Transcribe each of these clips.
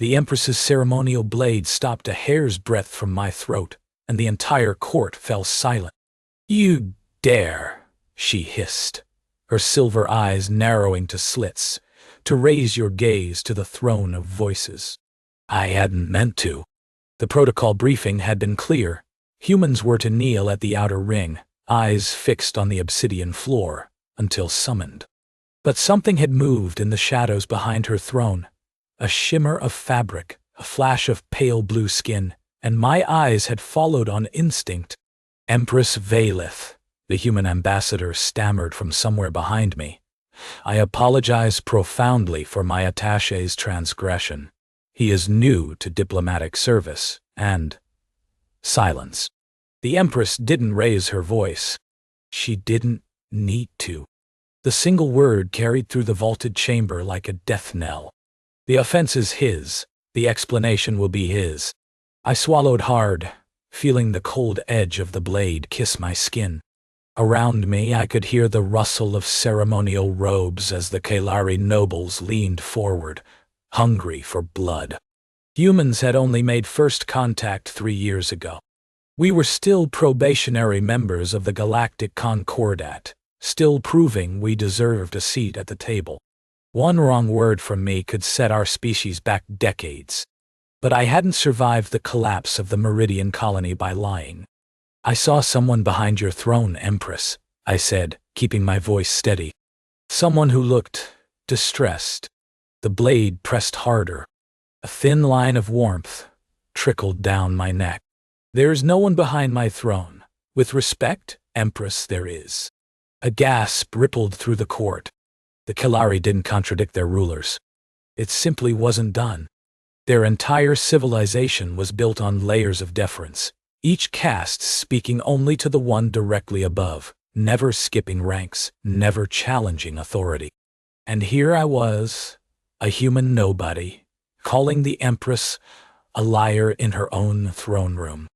The Empress's ceremonial blade stopped a hair's breadth from my throat, and the entire court fell silent. "You dare," she hissed, her silver eyes narrowing to slits, "to raise your gaze to the throne of voices." I hadn't meant to. The protocol briefing had been clear. Humans were to kneel at the outer ring, eyes fixed on the obsidian floor, until summoned. But something had moved in the shadows behind her throne. A shimmer of fabric, a flash of pale blue skin, and my eyes had followed on instinct. "Empress Vaelith," the human ambassador stammered from somewhere behind me. "I apologize profoundly for my attaché's transgression. He is new to diplomatic service, and—" Silence. The Empress didn't raise her voice. She didn't need to. The single word carried through the vaulted chamber like a death knell. "The offense is his. The explanation will be his." I swallowed hard, feeling the cold edge of the blade kiss my skin. Around me I could hear the rustle of ceremonial robes as the Kaelari nobles leaned forward, hungry for blood. Humans had only made first contact 3 years ago. We were still probationary members of the Galactic Concordat, still proving we deserved a seat at the table. One wrong word from me could set our species back decades. But I hadn't survived the collapse of the Meridian colony by lying. "I saw someone behind your throne, Empress," I said, keeping my voice steady. Someone who looked distressed. The blade pressed harder. A thin line of warmth trickled down my neck. "There's no one behind my throne. With respect, Empress, there is." A gasp rippled through the court. The Kaelari didn't contradict their rulers. It simply wasn't done. Their entire civilization was built on layers of deference, each caste speaking only to the one directly above, never skipping ranks, never challenging authority. And here I was, a human nobody, calling the Empress a liar in her own throne room.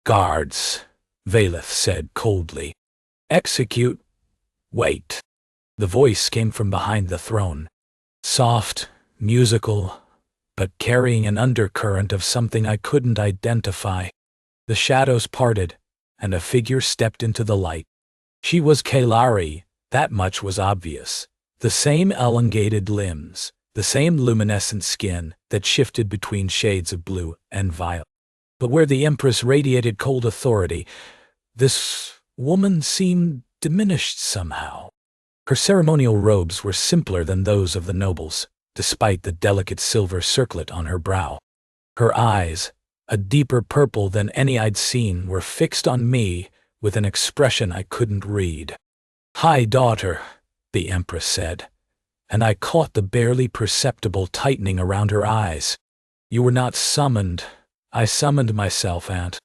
"Guards," Vaelith said coldly. "Execute." "Wait." The voice came from behind the throne. Soft, musical, but carrying an undercurrent of something I couldn't identify. The shadows parted, and a figure stepped into the light. She was Kaelari, that much was obvious. The same elongated limbs, the same luminescent skin that shifted between shades of blue and violet. But where the Empress radiated cold authority, this woman seemed diminished somehow. Her ceremonial robes were simpler than those of the nobles, despite the delicate silver circlet on her brow. Her eyes, a deeper purple than any I'd seen, were fixed on me with an expression I couldn't read. "High Daughter," the Empress said, and I caught the barely perceptible tightening around her eyes. "You were not summoned. I summoned myself, Aunt."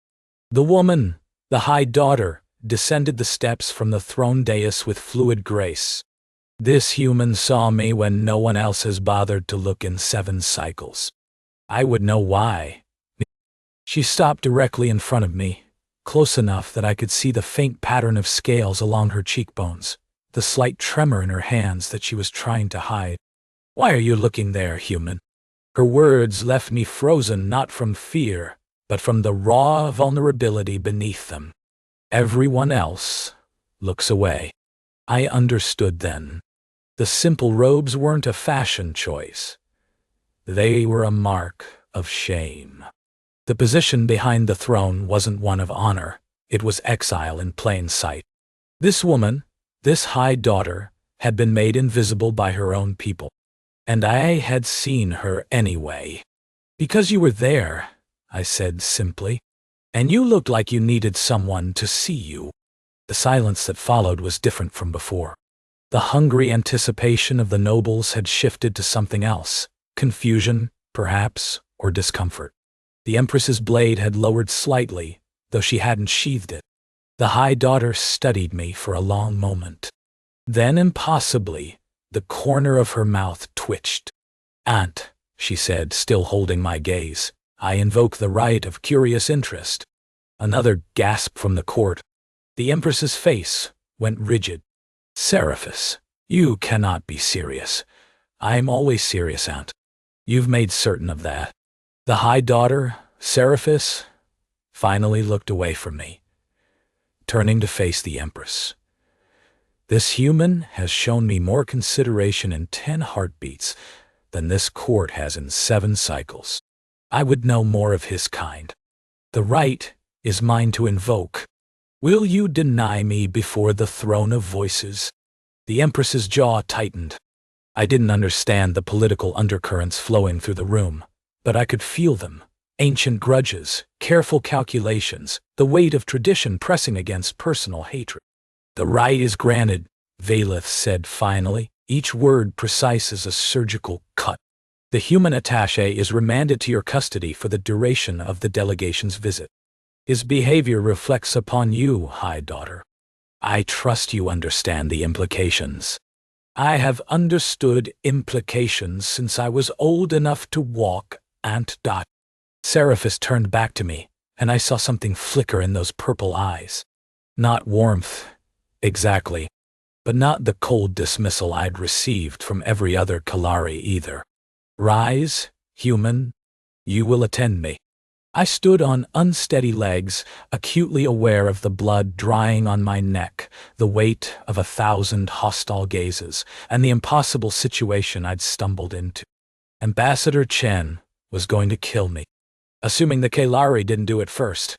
The woman, the High Daughter, descended the steps from the throne dais with fluid grace. "This human saw me when no one else has bothered to look in 7 cycles. I would know why." She stopped directly in front of me, close enough that I could see the faint pattern of scales along her cheekbones, the slight tremor in her hands that she was trying to hide. "Why are you looking there, human?" Her words left me frozen not from fear, but from the raw vulnerability beneath them. "Everyone else looks away." I understood then. The simple robes weren't a fashion choice. They were a mark of shame. The position behind the throne wasn't one of honor. It was exile in plain sight. This woman, this High Daughter, had been made invisible by her own people. And I had seen her anyway. "Because you were there," I said simply. "And you looked like you needed someone to see you." The silence that followed was different from before. The hungry anticipation of the nobles had shifted to something else. Confusion, perhaps, or discomfort. The Empress's blade had lowered slightly, though she hadn't sheathed it. The High Daughter studied me for a long moment. Then, impossibly, the corner of her mouth twitched. "Aunt," she said, still holding my gaze, "I invoke the right of curious interest." Another gasp from the court. The Empress's face went rigid. "Seraphis, you cannot be serious." "I'm always serious, Aunt. You've made certain of that." The High Daughter, Seraphis, finally looked away from me, turning to face the Empress. This human has shown me more consideration in 10 heartbeats than this court has in 7 cycles. I would know more of his kind. The right is mine to invoke. Will you deny me before the throne of voices? The Empress's jaw tightened. I didn't understand the political undercurrents flowing through the room, but I could feel them. Ancient grudges, careful calculations, the weight of tradition pressing against personal hatred. The right is granted, Valeth said finally, each word precise as a surgical cut. The human attaché is remanded to your custody for the duration of the delegation's visit. His behavior reflects upon you, High Daughter. I trust you understand the implications. I have understood implications since I was old enough to walk and dot. Seraphis turned back to me, and I saw something flicker in those purple eyes. Not warmth, exactly, but not the cold dismissal I'd received from every other Kaelari either. Rise, human, you will attend me. I stood on unsteady legs, acutely aware of the blood drying on my neck, the weight of 1,000 hostile gazes, and the impossible situation I'd stumbled into. Ambassador Chen was going to kill me, assuming the Kaelari didn't do it first.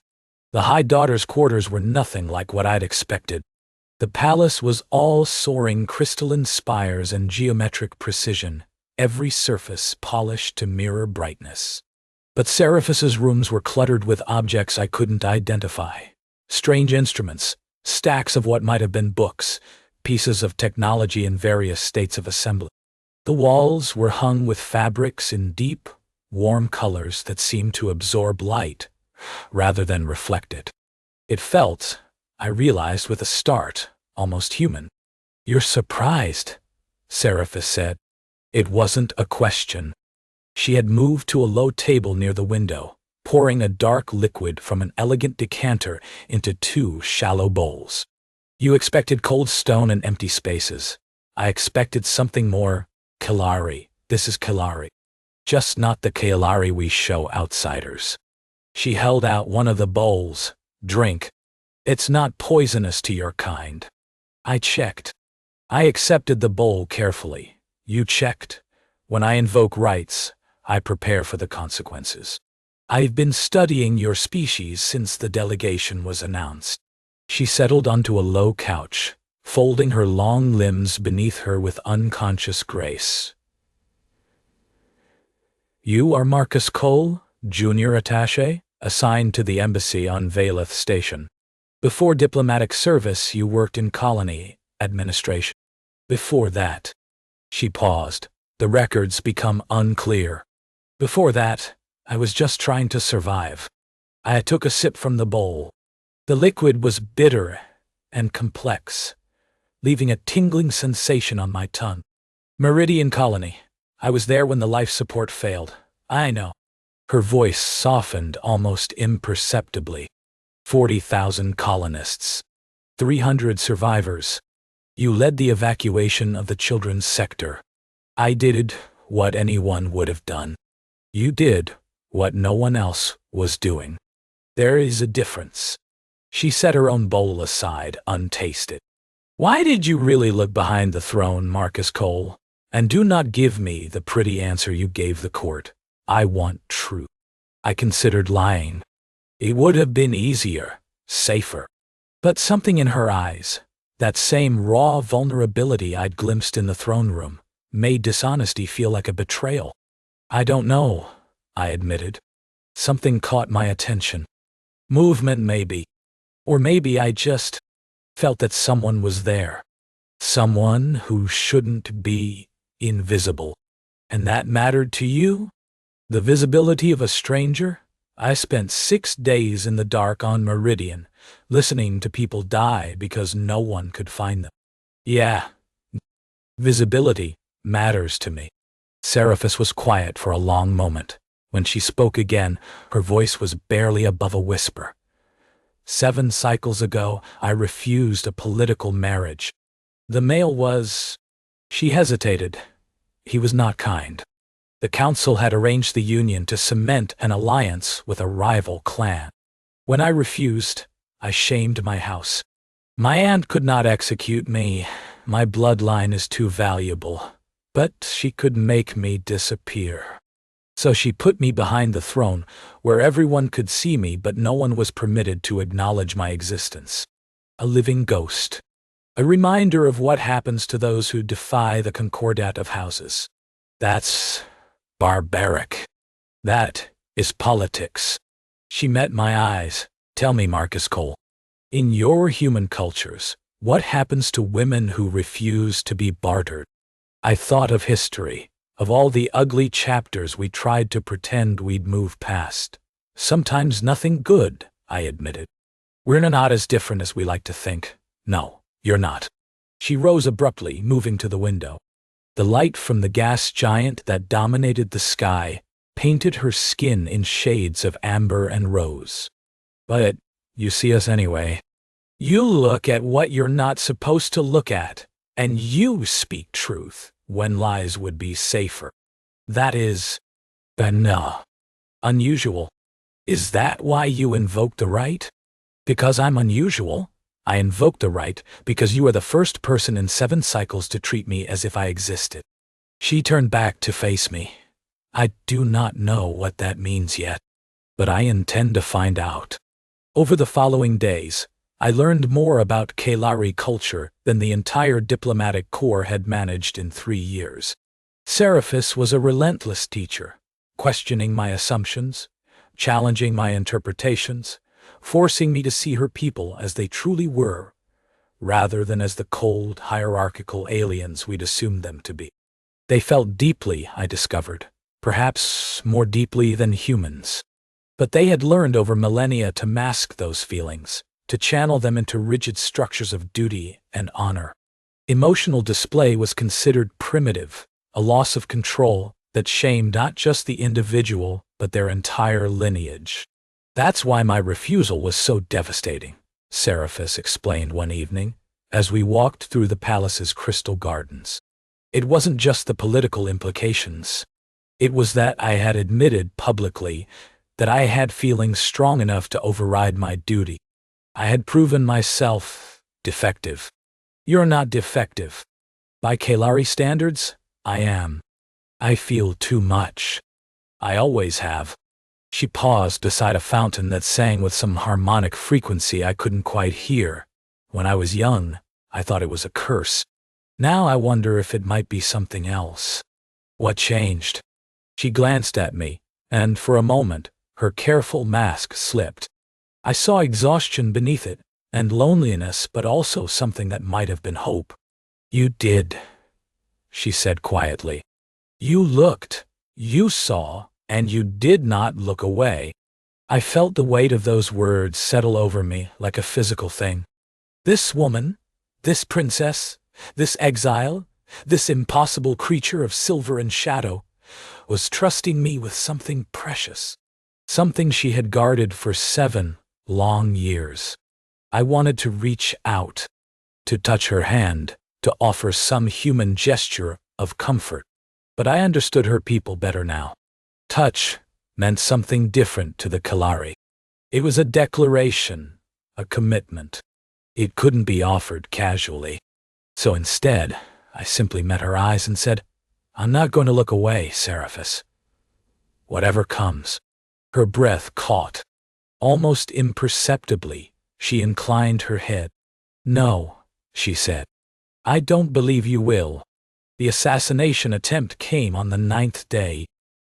The High Daughter's quarters were nothing like what I'd expected. The palace was all soaring crystalline spires and geometric precision, every surface polished to mirror brightness. But Seraphis's rooms were cluttered with objects I couldn't identify. Strange instruments, stacks of what might have been books, pieces of technology in various states of assembly. The walls were hung with fabrics in deep, warm colors that seemed to absorb light, rather than reflect it. It felt, I realized with a start, almost human. You're surprised, Seraphis said. It wasn't a question. She had moved to a low table near the window, pouring a dark liquid from an elegant decanter into 2 shallow bowls. You expected cold stone and empty spaces. I expected something more. Kaelari. This is Kaelari. Just not the Kaelari we show outsiders. She held out one of the bowls. Drink. It's not poisonous to your kind. I checked. I accepted the bowl carefully. You checked. When I invoke rights, I prepare for the consequences. I've been studying your species since the delegation was announced. She settled onto a low couch, folding her long limbs beneath her with unconscious grace. You are Marcus Cole, junior attaché, assigned to the embassy on Valeth Station. Before diplomatic service, you worked in colony administration. Before that, she paused. The records become unclear. Before that, I was just trying to survive. I took a sip from the bowl. The liquid was bitter and complex, leaving a tingling sensation on my tongue. Meridian Colony. I was there when the life support failed. I know. Her voice softened almost imperceptibly. 40,000 colonists. 300 survivors. You led the evacuation of the children's sector. I did what anyone would have done. You did what no one else was doing. There is a difference. She set her own bowl aside, untasted. Why did you really look behind the throne, Marcus Cole? And do not give me the pretty answer you gave the court. I want truth. I considered lying. It would have been easier, safer. But something in her eyes, that same raw vulnerability I'd glimpsed in the throne room, made dishonesty feel like a betrayal. I don't know, I admitted. Something caught my attention. Movement maybe. Or maybe I just felt that someone was there. Someone who shouldn't be invisible. And that mattered to you? The visibility of a stranger? I spent 6 days in the dark on Meridian, listening to people die because no one could find them. Yeah, visibility matters to me. Seraphis was quiet for a long moment. When she spoke again, her voice was barely above a whisper. 7 cycles ago, I refused a political marriage. The male was... She hesitated. He was not kind. The council had arranged the union to cement an alliance with a rival clan. When I refused, I shamed my house. My aunt could not execute me. My bloodline is too valuable. But she could make me disappear. So she put me behind the throne, where everyone could see me but no one was permitted to acknowledge my existence. A living ghost. A reminder of what happens to those who defy the concordat of houses. That's barbaric. That is politics. She met my eyes. Tell me, Marcus Cole, in your human cultures, what happens to women who refuse to be bartered? I thought of history, of all the ugly chapters we tried to pretend we'd move past. Sometimes nothing good, I admitted. We're not as different as we like to think. No, you're not. She rose abruptly, moving to the window. The light from the gas giant that dominated the sky painted her skin in shades of amber and rose. But you see us anyway. You look at what you're not supposed to look at, and you speak truth when lies would be safer. That is unusual. Is that why you invoke the right? Because I'm unusual? I invoke the right because you are the first person in 7 cycles to treat me as if I existed. She turned back to face me. I do not know what that means yet, but I intend to find out. Over the following days, I learned more about Kaelari culture than the entire diplomatic corps had managed in 3 years. Seraphis was a relentless teacher, questioning my assumptions, challenging my interpretations, forcing me to see her people as they truly were, rather than as the cold, hierarchical aliens we'd assumed them to be. They felt deeply, I discovered, perhaps more deeply than humans. But they had learned over millennia to mask those feelings, to channel them into rigid structures of duty and honor. Emotional display was considered primitive, a loss of control that shamed not just the individual, but their entire lineage. That's why my refusal was so devastating, Seraphis explained one evening, as we walked through the palace's crystal gardens. It wasn't just the political implications. It was that I had admitted publicly that I had feelings strong enough to override my duty. I had proven myself defective. You're not defective. By Kaelari standards, I am. I feel too much. I always have. She paused beside a fountain that sang with some harmonic frequency I couldn't quite hear. When I was young, I thought it was a curse. Now I wonder if it might be something else. What changed? She glanced at me, and for a moment, her careful mask slipped. I saw exhaustion beneath it, and loneliness, but also something that might have been hope. You did, she said quietly. You looked, you saw, and you did not look away. I felt the weight of those words settle over me like a physical thing. This woman, this princess, this exile, this impossible creature of silver and shadow, was trusting me with something precious, something she had guarded for 7 long years. I wanted to reach out, to touch her hand, to offer some human gesture of comfort. But I understood her people better now. Touch meant something different to the Kaelari. It was a declaration, a commitment. It couldn't be offered casually. So instead, I simply met her eyes and said, I'm not going to look away, Seraphis. Whatever comes. Her breath caught. Almost imperceptibly, she inclined her head. No, she said. I don't believe you will. The assassination attempt came on the 9th day.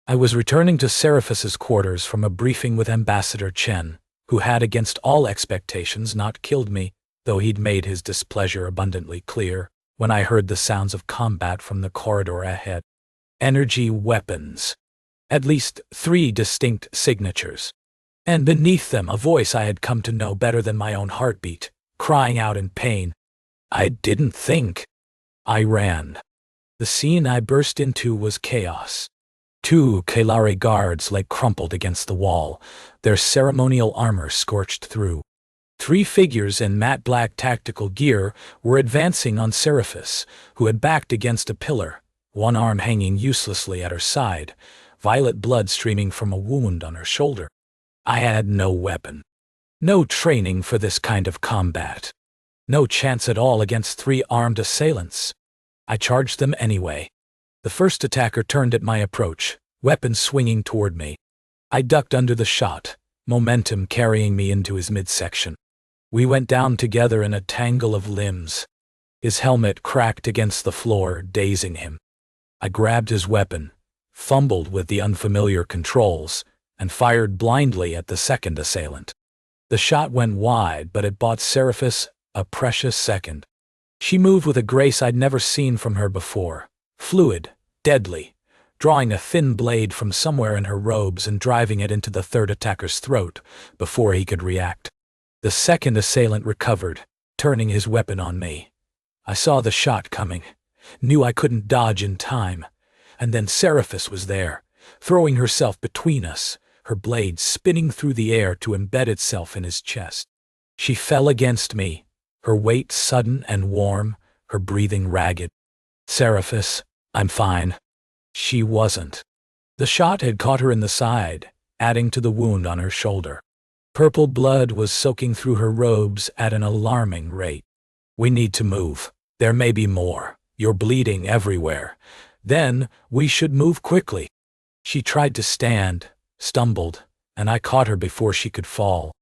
I was returning to Seraphis's quarters from a briefing with Ambassador Chen, who had against all expectations not killed me, though he'd made his displeasure abundantly clear, when I heard the sounds of combat from the corridor ahead. Energy weapons. At least 3 distinct signatures. And beneath them a voice I had come to know better than my own heartbeat, crying out in pain. I didn't think. I ran. The scene I burst into was chaos. 2 Kaelari guards lay crumpled against the wall, their ceremonial armor scorched through. 3 figures in matte black tactical gear were advancing on Seraphis, who had backed against a pillar, one arm hanging uselessly at her side, violet blood streaming from a wound on her shoulder. I had no weapon. No training for this kind of combat. No chance at all against 3 armed assailants. I charged them anyway. The first attacker turned at my approach, weapon swinging toward me. I ducked under the shot, momentum carrying me into his midsection. We went down together in a tangle of limbs. His helmet cracked against the floor, dazing him. I grabbed his weapon, fumbled with the unfamiliar controls, and fired blindly at the second assailant. The shot went wide, but it bought Seraphis a precious second. She moved with a grace I'd never seen from her before, fluid, deadly, drawing a thin blade from somewhere in her robes and driving it into the third attacker's throat before he could react. The second assailant recovered, turning his weapon on me. I saw the shot coming, knew I couldn't dodge in time, and then Seraphis was there, throwing herself between us, her blade spinning through the air to embed itself in his chest. She fell against me, her weight sudden and warm, her breathing ragged. "Seraphis, I'm fine." She wasn't. The shot had caught her in the side, adding to the wound on her shoulder. Purple blood was soaking through her robes at an alarming rate. "We need to move. There may be more. You're bleeding everywhere. Then we should move quickly." She tried to stand, stumbled, and I caught her before she could fall.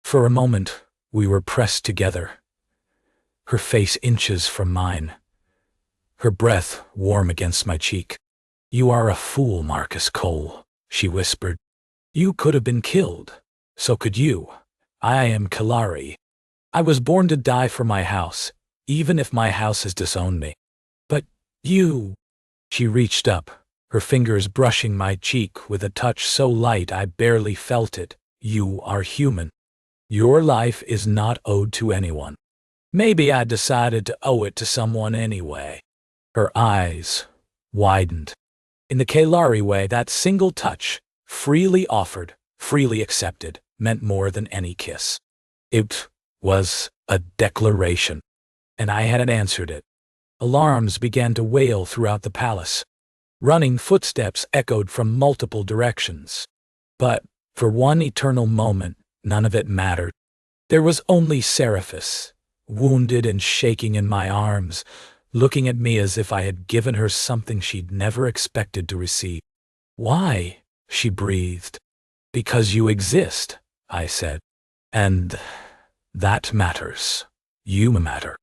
For a moment, we were pressed together. Her face inches from mine. Her breath warm against my cheek. "You are a fool, Marcus Cole," she whispered. "You could have been killed. So could you. I am Kaelari. I was born to die for my house, even if my house has disowned me. But you—" She reached up, her fingers brushing my cheek with a touch so light I barely felt it. "You are human. Your life is not owed to anyone. Maybe I decided to owe it to someone anyway." Her eyes widened. In the Kaelari way, that single touch, freely offered, freely accepted, meant more than any kiss. It was a declaration, and I hadn't answered it. Alarms began to wail throughout the palace. Running footsteps echoed from multiple directions. But, for one eternal moment, none of it mattered. There was only Seraphis, wounded and shaking in my arms, looking at me as if I had given her something she'd never expected to receive. "Why?" she breathed. "Because you exist," I said. "And that matters. You matter."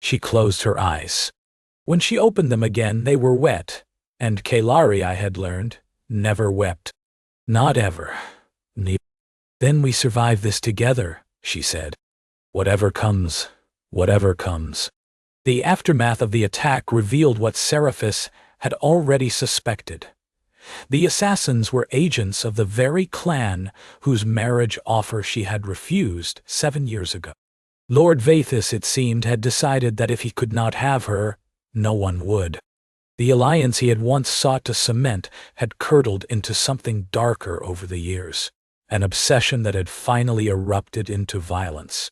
She closed her eyes. When she opened them again, they were wet, and Kaelari, I had learned, never wept. Not ever. "Then we survive this together," she said. "Whatever comes, whatever comes." The aftermath of the attack revealed what Seraphis had already suspected. The assassins were agents of the very clan whose marriage offer she had refused 7 years ago. Lord Vathis, it seemed, had decided that if he could not have her, no one would. The alliance he had once sought to cement had curdled into something darker over the years, an obsession that had finally erupted into violence.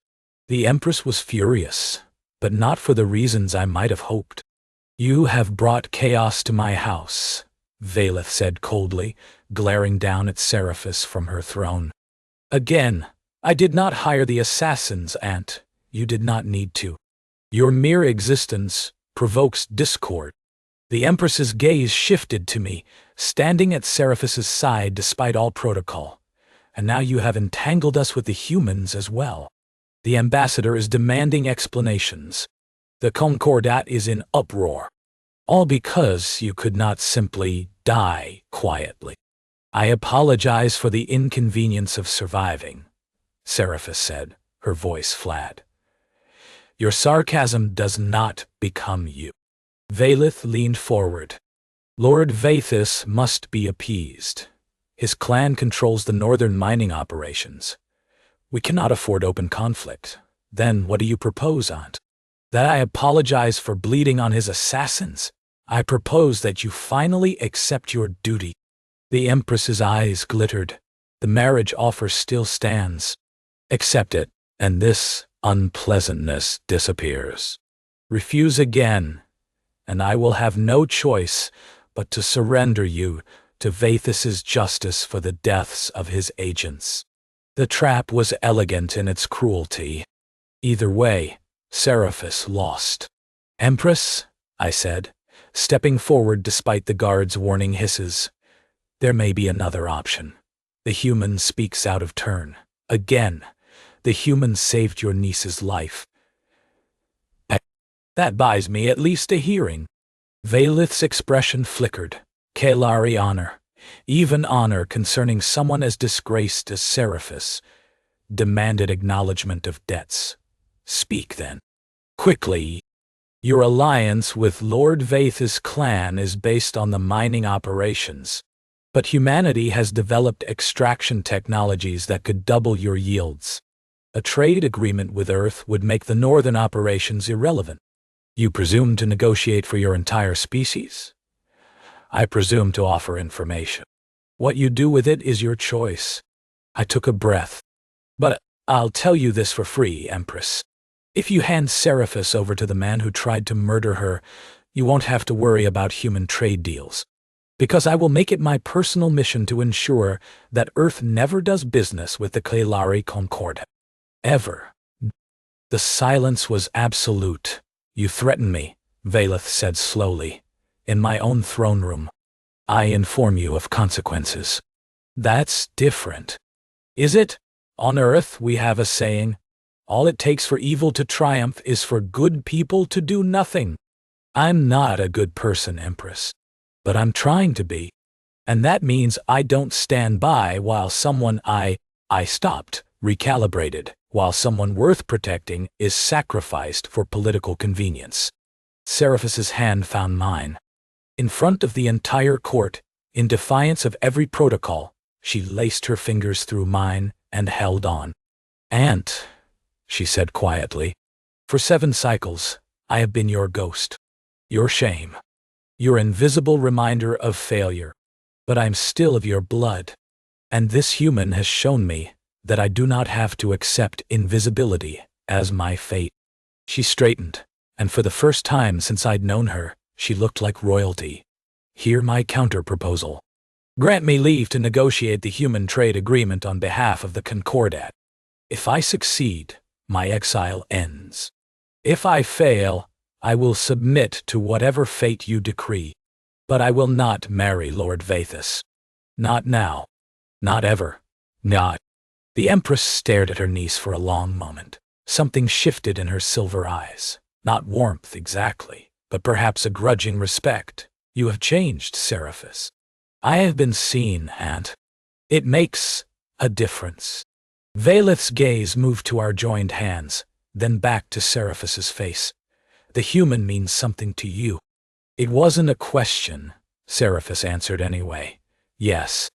The Empress was furious, but not for the reasons I might have hoped. "You have brought chaos to my house," Valeth said coldly, glaring down at Seraphis from her throne. "Again, I did not hire the assassins, Aunt. You did not need to. Your mere existence provokes discord." The Empress's gaze shifted to me, standing at Seraphis's side despite all protocol. "And now you have entangled us with the humans as well. The ambassador is demanding explanations. The Concordat is in uproar. All because you could not simply die quietly." "I apologize for the inconvenience of surviving," Seraphis said, her voice flat. "Your sarcasm does not become you." Valeth leaned forward. "Lord Vathis must be appeased. His clan controls the northern mining operations. We cannot afford open conflict. Then what do you propose, Aunt? That I apologize for bleeding on his assassins? I propose that you finally accept your duty." The Empress's eyes glittered. "The marriage offer still stands. Accept it, and this unpleasantness disappears. Refuse again, and I will have no choice but to surrender you to Vathus's justice for the deaths of his agents. The trap was elegant in its cruelty. Either way, Seraphis lost. Empress, I said, stepping forward despite the guard's warning hisses. There may be another option. The human speaks out of turn. Again, the human saved your niece's life. That buys me at least a hearing. Valith's expression flickered. Kaelari honor, even honor concerning someone as disgraced as Seraphis, demanded acknowledgement of debts. Speak then. Quickly. Your alliance with Lord Vathus' clan is based on the mining operations, but humanity has developed extraction technologies that could double your yields. A trade agreement with Earth would make the northern operations irrelevant. You presume to negotiate for your entire species? I presume to offer information. What you do with it is your choice. I took a breath. But I'll tell you this for free, Empress. If you hand Seraphis over to the man who tried to murder her, you won't have to worry about human trade deals. Because I will make it my personal mission to ensure that Earth never does business with the Kaelari Concord. Ever. The silence was absolute. You threaten me, Valith said slowly. In my own throne room. I inform you of consequences. That's different. Is it? On Earth we have a saying, all it takes for evil to triumph is for good people to do nothing. I'm not a good person, Empress. But I'm trying to be. And that means I don't stand by while someone I stopped, recalibrated, while someone worth protecting is sacrificed for political convenience. Seraphis's hand found mine. In front of the entire court, in defiance of every protocol, she laced her fingers through mine and held on. Aunt, she said quietly, for 7 cycles, I have been your ghost. Your shame. Your invisible reminder of failure. But I'm still of your blood. And this human has shown me that I do not have to accept invisibility as my fate. She straightened, and for the first time since I'd known her, she looked like royalty. Hear my counter-proposal. Grant me leave to negotiate the human trade agreement on behalf of the Concordat. If I succeed, my exile ends. If I fail, I will submit to whatever fate you decree. But I will not marry Lord Vathus. Not now. Not ever. Not. The Empress stared at her niece for a long moment. Something shifted in her silver eyes. Not warmth exactly, but perhaps a grudging respect. You have changed, Seraphis. I have been seen, Aunt. It makes a difference. Valith's gaze moved to our joined hands, then back to Seraphis's face. The human means something to you. It wasn't a question, Seraphis answered anyway. Yes,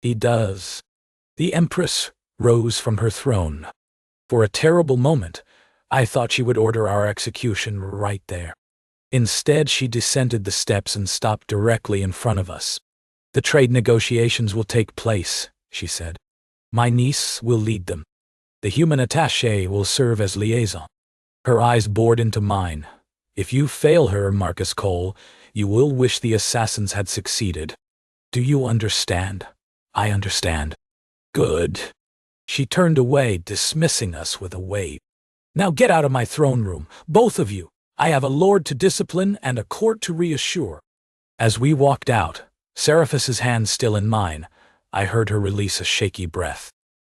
he does. The Empress rose from her throne. For a terrible moment, I thought she would order our execution right there. Instead, she descended the steps and stopped directly in front of us. The trade negotiations will take place, she said. My niece will lead them. The human attaché will serve as liaison. Her eyes bored into mine. If you fail her, Marcus Cole, you will wish the assassins had succeeded. Do you understand? I understand. Good. She turned away, dismissing us with a wave. Now get out of my throne room, both of you. I have a lord to discipline and a court to reassure. As we walked out, Seraphis's hand still in mine, I heard her release a shaky breath.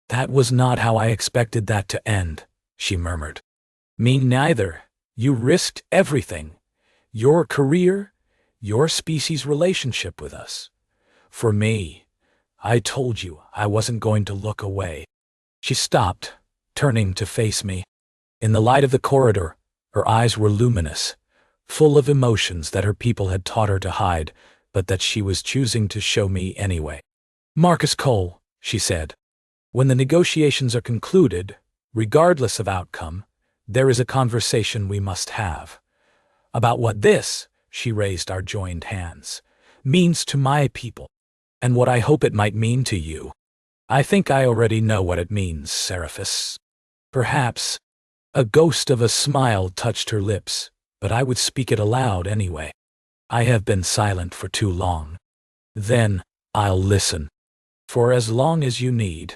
That was not how I expected that to end, she murmured. Me neither. You risked everything. Your career, your species' relationship with us. For me, I told you I wasn't going to look away. She stopped, turning to face me. In the light of the corridor, her eyes were luminous, full of emotions that her people had taught her to hide, but that she was choosing to show me anyway. Marcus Cole, she said, when the negotiations are concluded, regardless of outcome, there is a conversation we must have. About what this, she raised our joined hands, means to my people, and what I hope it might mean to you. I think I already know what it means, Seraphis. Perhaps. A ghost of a smile touched her lips, but I would speak it aloud anyway. I have been silent for too long. Then, I'll listen. For as long as you need.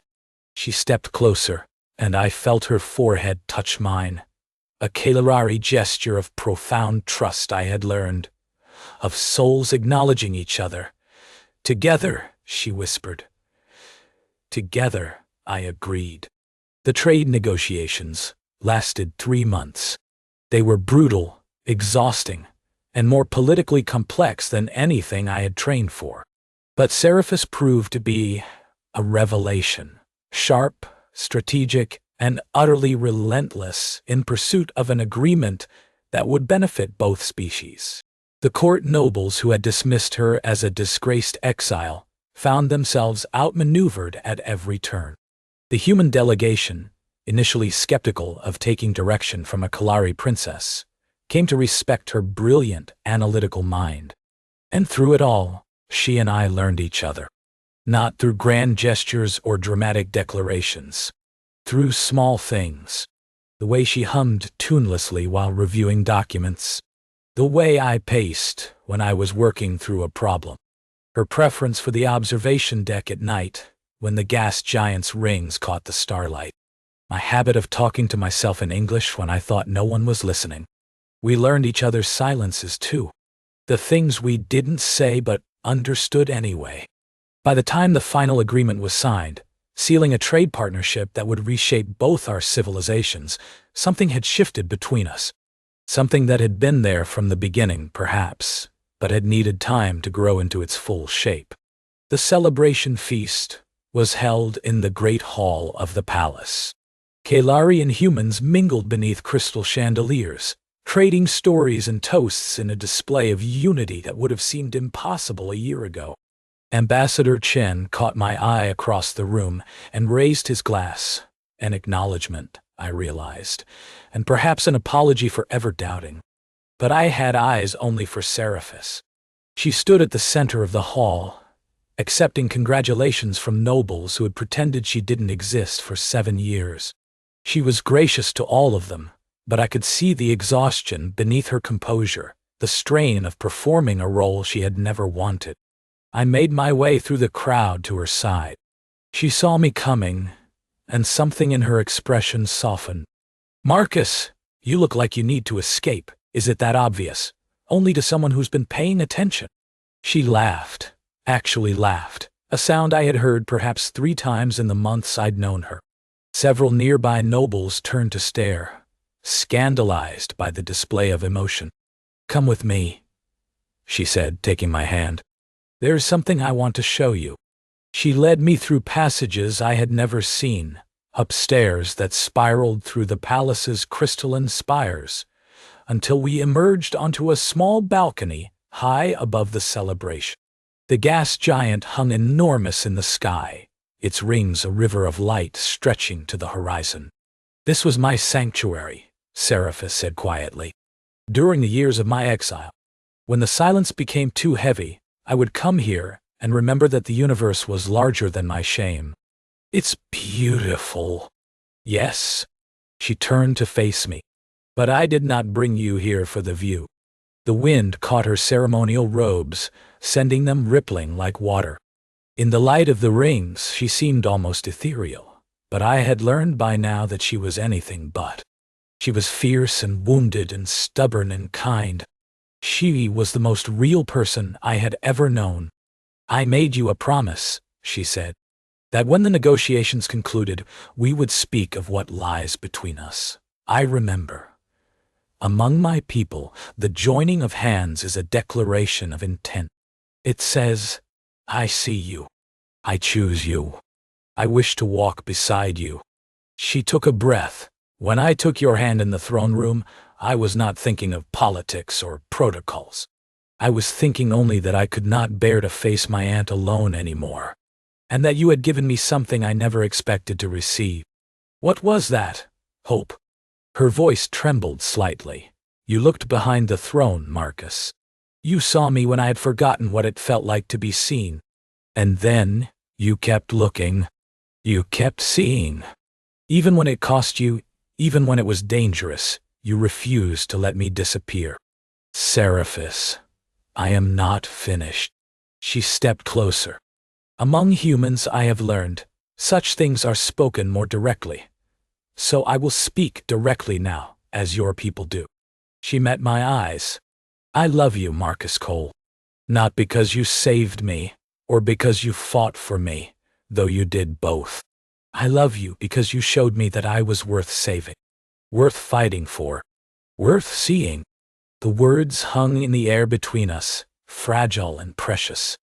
She stepped closer, and I felt her forehead touch mine. A Kaelari gesture of profound trust I had learned. Of souls acknowledging each other. Together, she whispered. Together, I agreed. The trade negotiations lasted 3 months. They were brutal, exhausting, and more politically complex than anything I had trained for. But Seraphis proved to be a revelation. Sharp, strategic, and utterly relentless in pursuit of an agreement that would benefit both species. The court nobles who had dismissed her as a disgraced exile found themselves outmaneuvered at every turn. The human delegation, initially skeptical of taking direction from a Kaelari princess, came to respect her brilliant analytical mind. And through it all, she and I learned each other. Not through grand gestures or dramatic declarations. Through small things. The way she hummed tunelessly while reviewing documents. The way I paced when I was working through a problem. Her preference for the observation deck at night, when the gas giant's rings caught the starlight. My habit of talking to myself in English when I thought no one was listening. We learned each other's silences too. The things we didn't say but understood anyway. By the time the final agreement was signed, sealing a trade partnership that would reshape both our civilizations, something had shifted between us. Something that had been there from the beginning, perhaps, but had needed time to grow into its full shape. The celebration feast was held in the great hall of the palace. Kaelari and humans mingled beneath crystal chandeliers, trading stories and toasts in a display of unity that would have seemed impossible a year ago. Ambassador Chen caught my eye across the room and raised his glass, an acknowledgement, I realized, and perhaps an apology for ever doubting. But I had eyes only for Seraphis. She stood at the center of the hall, accepting congratulations from nobles who had pretended she didn't exist for 7 years. She was gracious to all of them, but I could see the exhaustion beneath her composure, the strain of performing a role she had never wanted. I made my way through the crowd to her side. She saw me coming, and something in her expression softened. "Marcus, you look like you need to escape. Is it that obvious? Only to someone who's been paying attention." She laughed, actually laughed, a sound I had heard perhaps 3 times in the months I'd known her. Several nearby nobles turned to stare, scandalized by the display of emotion. "Come with me," she said, taking my hand. "There's something I want to show you." She led me through passages I had never seen, upstairs that spiraled through the palace's crystalline spires, until we emerged onto a small balcony high above the celebration. The gas giant hung enormous in the sky, its rings a river of light stretching to the horizon. "This was my sanctuary," Seraphis said quietly. "During the years of my exile, when the silence became too heavy, I would come here and remember that the universe was larger than my shame." "It's beautiful." "Yes." She turned to face me. "But I did not bring you here for the view." The wind caught her ceremonial robes, sending them rippling like water. In the light of the rings, she seemed almost ethereal, but I had learned by now that she was anything but. She was fierce and wounded and stubborn and kind. She was the most real person I had ever known. "I made you a promise," she said, "that when the negotiations concluded, we would speak of what lies between us. I remember. Among my people, the joining of hands is a declaration of intent. It says, I see you. I choose you. I wish to walk beside you." She took a breath. "When I took your hand in the throne room, I was not thinking of politics or protocols. I was thinking only that I could not bear to face my aunt alone anymore, and that you had given me something I never expected to receive." "What was that?" "Hope." Her voice trembled slightly. "You looked behind the throne, Marcus. You saw me when I had forgotten what it felt like to be seen. And then, you kept looking. You kept seeing. Even when it cost you, even when it was dangerous, you refused to let me disappear." "Seraphis, I am not finished. She stepped closer. Among humans, I have learned, such things are spoken more directly. So I will speak directly now, as your people do. She met my eyes. I love you, Marcus Cole. Not because you saved me, or because you fought for me, though you did both. I love you because you showed me that I was worth saving, worth fighting for, worth seeing. The words hung in the air between us, fragile and precious.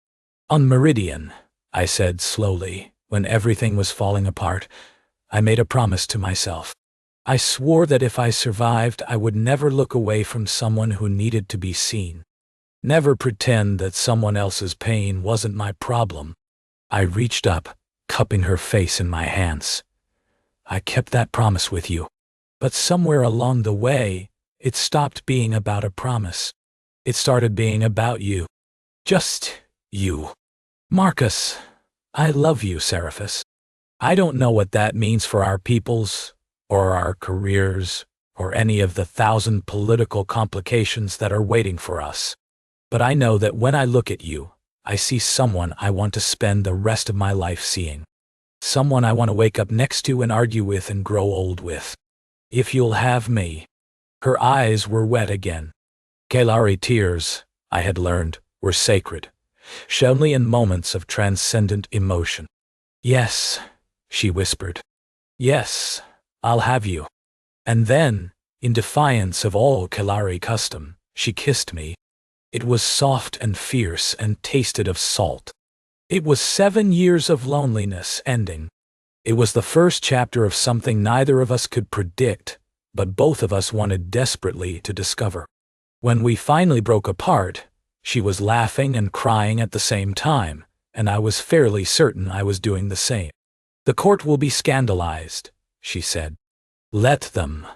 On Meridian, I said slowly, when everything was falling apart, I made a promise to myself. I swore that if I survived, I would never look away from someone who needed to be seen. Never pretend that someone else's pain wasn't my problem. I reached up, cupping her face in my hands. I kept that promise with you. But somewhere along the way, it stopped being about a promise. It started being about you. Just you. Marcus, I love you, Seraphis. I don't know what that means for our peoples, or our careers, or any of the 1,000 political complications that are waiting for us. But I know that when I look at you, I see someone I want to spend the rest of my life seeing. Someone I want to wake up next to and argue with and grow old with. If you'll have me. Her eyes were wet again. Kaelari tears, I had learned, were sacred, shed only in moments of transcendent emotion. Yes, she whispered. Yes, I'll have you. And then, in defiance of all Kaelari custom, she kissed me. It was soft and fierce and tasted of salt. It was 7 years of loneliness ending. It was the first chapter of something neither of us could predict, but both of us wanted desperately to discover. When we finally broke apart, she was laughing and crying at the same time, and I was fairly certain I was doing the same. The court will be scandalized, she said. Let them.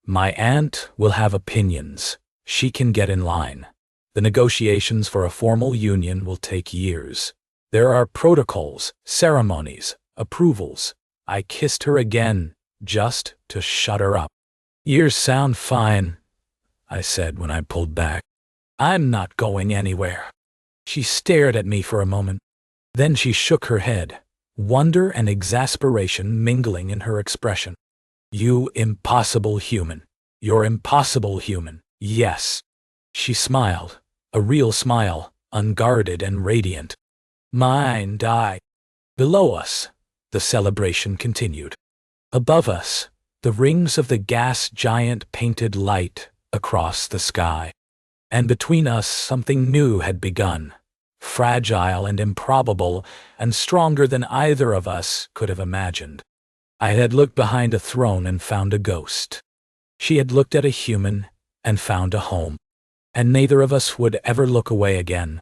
My aunt will have opinions. She can get in line. The negotiations for a formal union will take years. There are protocols, ceremonies, approvals. I kissed her again, just to shut her up. Years sound fine, I said when I pulled back. I'm not going anywhere. She stared at me for a moment. Then she shook her head, wonder and exasperation mingling in her expression. You impossible human. You're impossible human. Yes. She smiled, a real smile, unguarded and radiant. Mine die. Below us, the celebration continued. Above us, the rings of the gas giant painted light across the sky. And between us, something new had begun, fragile and improbable, and stronger than either of us could have imagined. I had looked behind a throne and found a ghost. She had looked at a human and found a home. And neither of us would ever look away again.